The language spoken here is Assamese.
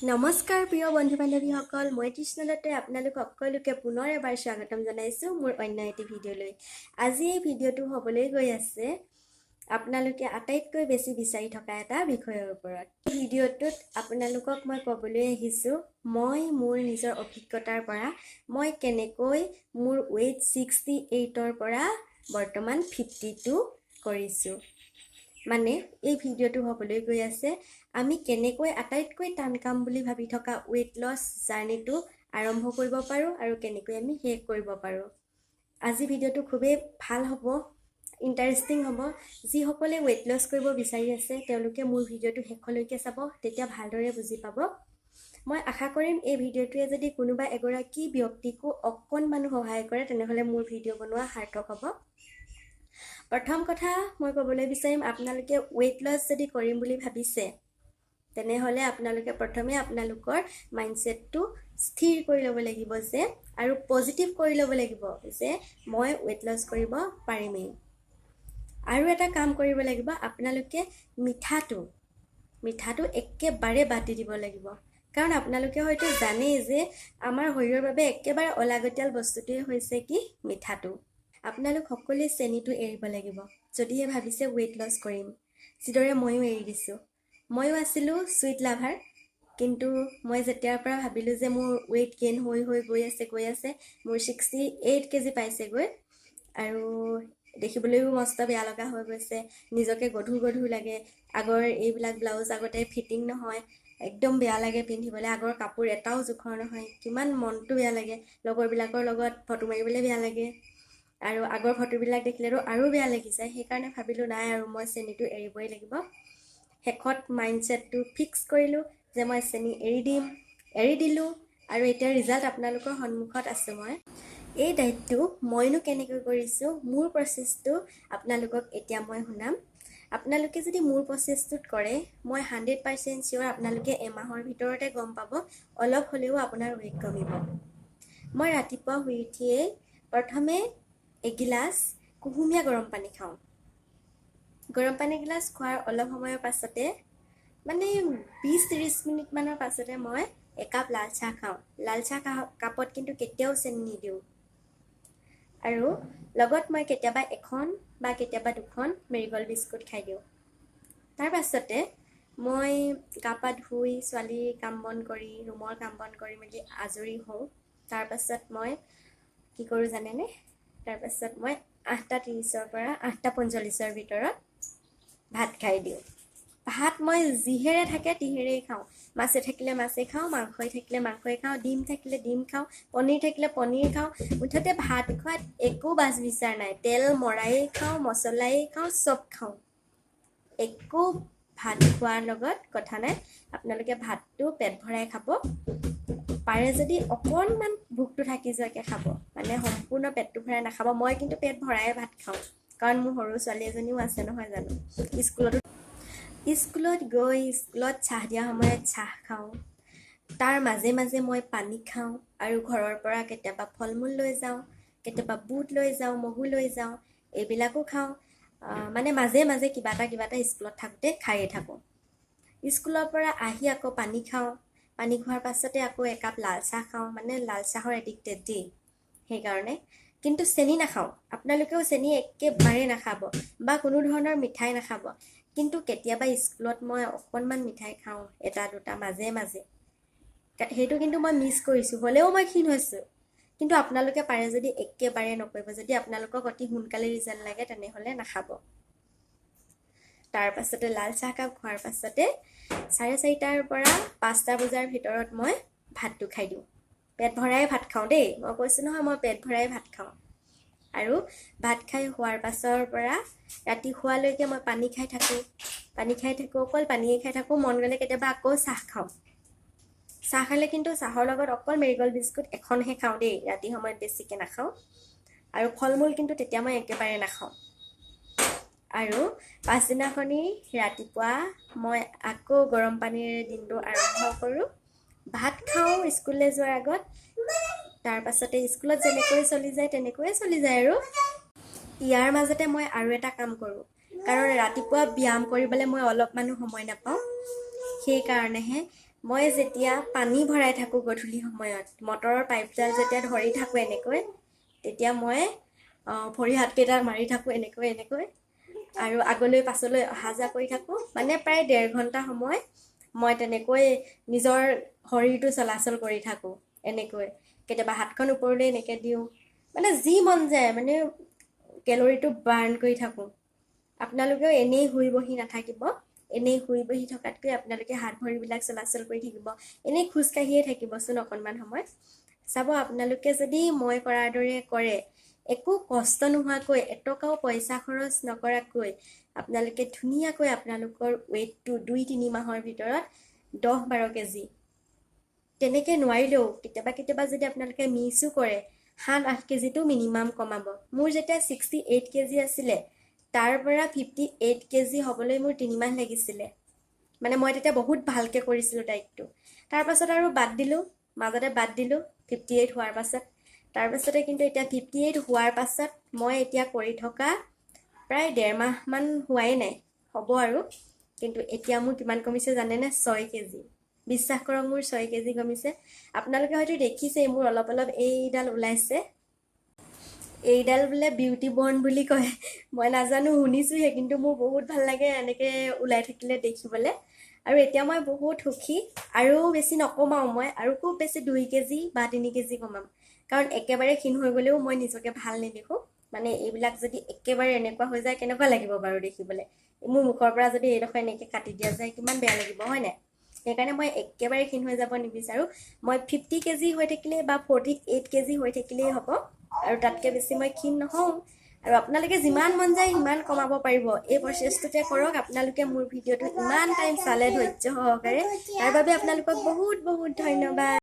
নমস্কাৰ প্ৰিয় বন্ধু বান্ধৱীসকল, মই কৃষ্ণদত্তই আপোনালোক সকলোকে পুনৰ এবাৰ স্বাগতম জনাইছোঁ মোৰ অন্য এটি ভিডিঅ'লৈ। আজি এই ভিডিঅ'টো হ'বলৈ গৈ আছে আপোনালোকে আটাইতকৈ বেছি বিচাৰি থকা এটা বিষয়ৰ ওপৰত। এই ভিডিঅ'টোত আপোনালোকক মই ক'বলৈ আহিছোঁ মই মোৰ নিজৰ অভিজ্ঞতাৰ পৰা মই কেনেকৈ মোৰ ৱেইট 68ৰ পৰা বৰ্তমান 52 কৰিছোঁ। মানে এই ভিডিঅ'টো হ'বলৈ গৈ আছে আমি কেনেকৈ আটাইতকৈ টান কাম বুলি ভাবি থকা ৱেইট লছ জাৰ্নিটো আৰম্ভ কৰিব পাৰোঁ আৰু কেনেকৈ আমি শেষ কৰিব পাৰোঁ। আজি ভিডিঅ'টো খুবেই ভাল হ'ব, ইণ্টাৰেষ্টিং হ'ব। যিসকলে ৱেইট লছ কৰিব বিচাৰি আছে তেওঁলোকে মোৰ ভিডিঅ'টো শেষলৈকে চাব, তেতিয়া ভালদৰে বুজি পাব। মই আশা কৰিম এই ভিডিঅ'টোৱে যদি কোনোবা এগৰাকী ব্যক্তিকো অকণমান সহায় কৰে তেনেহ'লে মোৰ ভিডিঅ' বনোৱা সাৰ্থক হ'ব। প্ৰথম কথা মই ক'বলৈ বিচাৰিম, আপোনালোকে ৱেইট লছ যদি কৰিম বুলি ভাবিছে তেনেহ'লে আপোনালোকে প্ৰথমে আপোনালোকৰ মাইণ্ডছেটটো স্থিৰ কৰি ল'ব লাগিব যে আৰু পজিটিভ কৰি ল'ব লাগিব যে মই ৱেইট লছ কৰিব পাৰিমেই। আৰু এটা কাম কৰিব লাগিব, আপোনালোকে মিঠাটো একেবাৰে বাদ দি দিব লাগিব। কাৰণ আপোনালোকে হয়তো জানেই যে আমাৰ শৰীৰৰ বাবে একেবাৰে অলাগতিয়াল বস্তুটোৱে হৈছে কি মিঠাটো। আপোনালোক সকলোৱে চেনিটো এৰিব লাগিব যদিহে ভাবিছে ৱেইট লছ কৰিম, যিদৰে ময়ো এৰি দিছোঁ। ময়ো আছিলোঁ ছুইট লাভাৰ, কিন্তু মই যেতিয়াৰ পৰা ভাবিলোঁ যে মোৰ ৱেইট গেইন হৈ গৈ আছে মোৰ 68 কেজি পাইছেগৈ আৰু দেখিবলৈও মস্ত বেয়া লগা হৈ গৈছে, নিজকে গধুৰ লাগে। আগৰ এইবিলাক ব্লাউজ আগতে ফিটিং নহয়, একদম বেয়া লাগে পিন্ধিবলৈ। আগৰ কাপোৰ এটাও জোখৰ নহয়, কিমান মনটো বেয়া লাগে। লগৰবিলাকৰ লগত ফটো মাৰিবলৈ বেয়া লাগে আৰু আগৰ ফটোবিলাক দেখিলেতো আৰু বেয়া লাগি যায়। সেইকাৰণে ভাবিলোঁ নাই আৰু মই চেনিটো এৰিবই লাগিব। শেষত মাইণ্ডছেটটো ফিক্স কৰিলোঁ যে মই চেনি এৰি দিলোঁ আৰু এতিয়া ৰিজাল্ট আপোনালোকৰ সন্মুখত আছে। মই এই ডায়েটটো মইনো কেনেকৈ কৰিছোঁ, মোৰ প্ৰচেছটো আপোনালোকক এতিয়া মই শুনাম। আপোনালোকে যদি মোৰ প্ৰচেছটোত কৰে মই 100% চিয়'ৰ আপোনালোকে এমাহৰ ভিতৰতে গম পাব অলপ হ'লেও আপোনাৰ ৱেইট কমিব। মই ৰাতিপুৱা শুই উঠিয়েই প্ৰথমে এগিলাচ কুহুমীয়া গৰম পানী খাওঁ। গৰম পানী গিলাচ খোৱাৰ অলপ সময়ৰ পাছতে মানে 20-30 মিনিটমানৰ পাছতে মই একাপ লাল চাহ খাওঁ। লাল চাহ কাপত কিন্তু কেতিয়াও চেনি নিদিওঁ আৰু লগত মই কেতিয়াবা এখন বা কেতিয়াবা দুখন মেৰিগ'ল্ড বিস্কুট খাই দিওঁ। তাৰ পাছতে মই গা পা ধুই ছোৱালীৰ কাম বন কৰি ৰুমৰ কাম বন কৰি মেলি আজৰি হওঁ। তাৰ পাছত মই কি কৰোঁ জানেনে? তাৰপাছত মই 8:30ৰ পৰা 8:45ৰ ভিতৰত ভাত খাই দিওঁ। ভাত মই যিহেৰে থাকে তিহেৰেই খাওঁ। মাছে থাকিলে মাছেই খাওঁ, মাংসই থাকিলে মাংসই খাওঁ, ডিম থাকিলে ডিম খাওঁ, পনীৰ থাকিলে পনীৰ খাওঁ। মুঠতে ভাত খোৱাত একো বাছ বিচাৰ নাই। তেল মৰাই খাওঁ, মছলাই খাওঁ, চব খাওঁ। একো ভাত খোৱাৰ লগত কথা নাই। আপোনালোকে ভাতটো পেট ভৰাই খাব। পাৰে যদি অকণমান ভোকটো থাকি যোৱাকৈ খাব, মানে সম্পূৰ্ণ পেটটো ভৰাই নাখাব। মই কিন্তু পেট ভৰাই ভাত খাওঁ, কাৰণ মোৰ সৰু ছোৱালী এজনীও আছে নহয় জানো। স্কুলত গৈ স্কুলত চাহ দিয়া সময়ত চাহ খাওঁ। তাৰ মাজে মাজে মই পানী খাওঁ আৰু ঘৰৰ পৰা কেতিয়াবা ফল মূল লৈ যাওঁ, কেতিয়াবা বুট লৈ যাওঁ, মগু লৈ যাওঁ, এইবিলাকো খাওঁ। মানে মাজে মাজে কিবা এটা স্কুলত থাকোঁতে খায়ে থাকোঁ। স্কুলৰ পৰা আহি আকৌ পানী খাওঁ। পানী খোৱাৰ পাছতে আকৌ একাপ লাল চাহ খাওঁ, মানে লাল চাহৰ এডিক্টেড দেই সেইকাৰণে। কিন্তু চেনি নাখাওঁ। আপোনালোকেও চেনি একেবাৰে নাখাব বা কোনো ধৰণৰ মিঠাই নাখাব। কিন্তু কেতিয়াবা স্কুলত মই অকণমান মিঠাই খাওঁ, এটা দুটা মাজে মাজে। সেইটো কিন্তু মই মিছ কৰিছোঁ, হ'লেও মই ক্ষীণ হৈছোঁ। কিন্তু আপোনালোকে পাৰে যদি একেবাৰে নকৰিব। যদি আপোনালোকক অতি সোনকালে ৰিজাল্ট লাগে তেনেহ'লে নাখাব। তাৰ পাছতে লাল চাহ কাপ খোৱাৰ পাছতে 4:30টাৰ পৰা 5টা বজাৰ ভিতৰত মই ভাতটো খাই দিওঁ। পেট ভৰাই ভাত খাওঁ দেই, মই কৈছোঁ নহয় মই পেট ভৰাই ভাত খাওঁ। আৰু ভাত খাই হোৱাৰ পাছৰ পৰা ৰাতি শোৱালৈকে মই পানী খাই থাকোঁ, অকল পানীয়ে খাই থাকোঁ। মন গ'লে কেতিয়াবা আকৌ চাহ খাওঁ। চাহ খালে কিন্তু চাহৰ লগত অকল মেৰিগ'ল্ড বিস্কুট এখনহে খাওঁ দেই, ৰাতি সময়ত বেছিকৈ নাখাওঁ। আৰু ফল মূল কিন্তু তেতিয়া মই একেবাৰে নাখাওঁ। আৰু পাছদিনাখনি ৰাতিপুৱা মই আকৌ গৰম পানীৰে দিনটো আৰম্ভ কৰোঁ। ভাত খাওঁ স্কুললৈ যোৱাৰ আগত। তাৰ পাছতে স্কুলত যেনেকৈ চলি যায় তেনেকৈয়ে চলি যায় আৰু। ইয়াৰ মাজতে মই আৰু এটা কাম কৰোঁ, কাৰণ ৰাতিপুৱা ব্যায়াম কৰিবলৈ মই অলপমানো সময় নাপাওঁ। সেইকাৰণেহে মই যেতিয়া পানী ভৰাই থাকোঁ গধূলি সময়ত, মটৰৰ পাইপডাল যেতিয়া ধৰি থাকোঁ এনেকৈ, তেতিয়া মই ভৰি হাতকেইটা মাৰি থাকোঁ এনেকৈ এনেকৈ, আৰু আগলৈ পাছলৈ অহা যোৱা কৰি থাকোঁ। মানে প্ৰায় 1.5 ঘণ্টা সময় মই তেনেকৈ নিজৰ শৰীৰটো চলাচল কৰি থাকোঁ এনেকৈ। কেতিয়াবা হাতখন ওপৰলৈ এনেকৈ দিওঁ, মানে যি মন যায় মানে কেলৰিটো বাৰ্ণ কৰি থাকোঁ। আপোনালোকেও এনেই শুই বহি নাথাকিব। এনেই শুই বহি থকাতকৈ আপোনালোকে হাত ভৰিবিলাক চলাচল কৰি থাকিব। এনেই খোজকাঢ়িয়ে থাকিবচোন অকণমান সময়। চাব, আপোনালোকে যদি মই কৰাৰ দৰে কৰে, একো কষ্ট নোহোৱাকৈ, এটকাও পইচা খৰচ নকৰাকৈ আপোনালোকে ধুনীয়াকৈ আপোনালোকৰ ৱেইটটো 2-3 মাহৰ ভিতৰত 10-12 কেজি, তেনেকৈ নোৱাৰিলেও কেতিয়াবা যদি আপোনালোকে মিছো কৰে 7-8 কেজিটো মিনিমাম কমাব। মোৰ যেতিয়া 68 কেজি আছিলে, তাৰ পৰা 58 কেজি হ'বলৈ মোৰ 3 মাহ লাগিছিলে। মানে মই তেতিয়া বহুত ভালকৈ কৰিছিলোঁ ডায়েটটো। তাৰপাছত আৰু বাদ দিলোঁ, মাজতে বাদ দিলোঁ 58 হোৱাৰ পাছত। তাৰপাছতে কিন্তু এতিয়া 58 হোৱাৰ পাছত মই এতিয়া কৰি থকা প্ৰায় 1.5 মাহমান হোৱাই নাই, হ'ব আৰু। কিন্তু এতিয়া মোৰ কিমান কমিছে জানেনে? 6 কেজি। বিশ্বাস কৰক, মোৰ 6 কেজি কমিছে। আপোনালোকে হয়তো দেখিছেই, মোৰ অলপ অলপ এইডাল ওলাইছে। এইডাল বোলে বিউটি বৰ্ণ বুলি কয়, মই নাজানো, শুনিছোঁহে, কিন্তু মোৰ বহুত ভাল লাগে এনেকৈ ওলাই থাকিলে দেখিবলৈ। আৰু এতিয়া মই বহুত সুখী। আৰু বেছি নকমাওঁ মই, আৰু খুব বেছি 2 কেজি বা 3 কেজি কমাম। কাৰণ একেবাৰে ক্ষীণ হৈ গ'লেও মই নিজকে ভাল নেদেখোঁ। মানে এইবিলাক যদি একেবাৰে এনেকুৱা হৈ যায় কেনেকুৱা লাগিব বাৰু দেখিবলৈ? মোৰ মুখৰ পৰা যদি এইডোখৰ এনেকৈ কাটি দিয়া যায় কিমান বেয়া লাগিব, হয় নাই? সেইকাৰণে মই একেবাৰে ক্ষীণ হৈ যাব নিবিচাৰোঁ। মই 50 কেজি হৈ থাকিলেই বা 48 কেজি হৈ থাকিলেই হ'ব, আৰু তাতকৈ বেছি মই ক্ষীণ নহওঁ। আৰু আপোনালোকে যিমান মন যায় সিমান কমাব পাৰিব। এই প্ৰচেছটোতে কৰক। আপোনালোকে মোৰ ভিডিঅ'টো ইমান টাইম চালে ধৈৰ্য সহকাৰে, তাৰ বাবে আপোনালোকক বহুত বহুত ধন্যবাদ।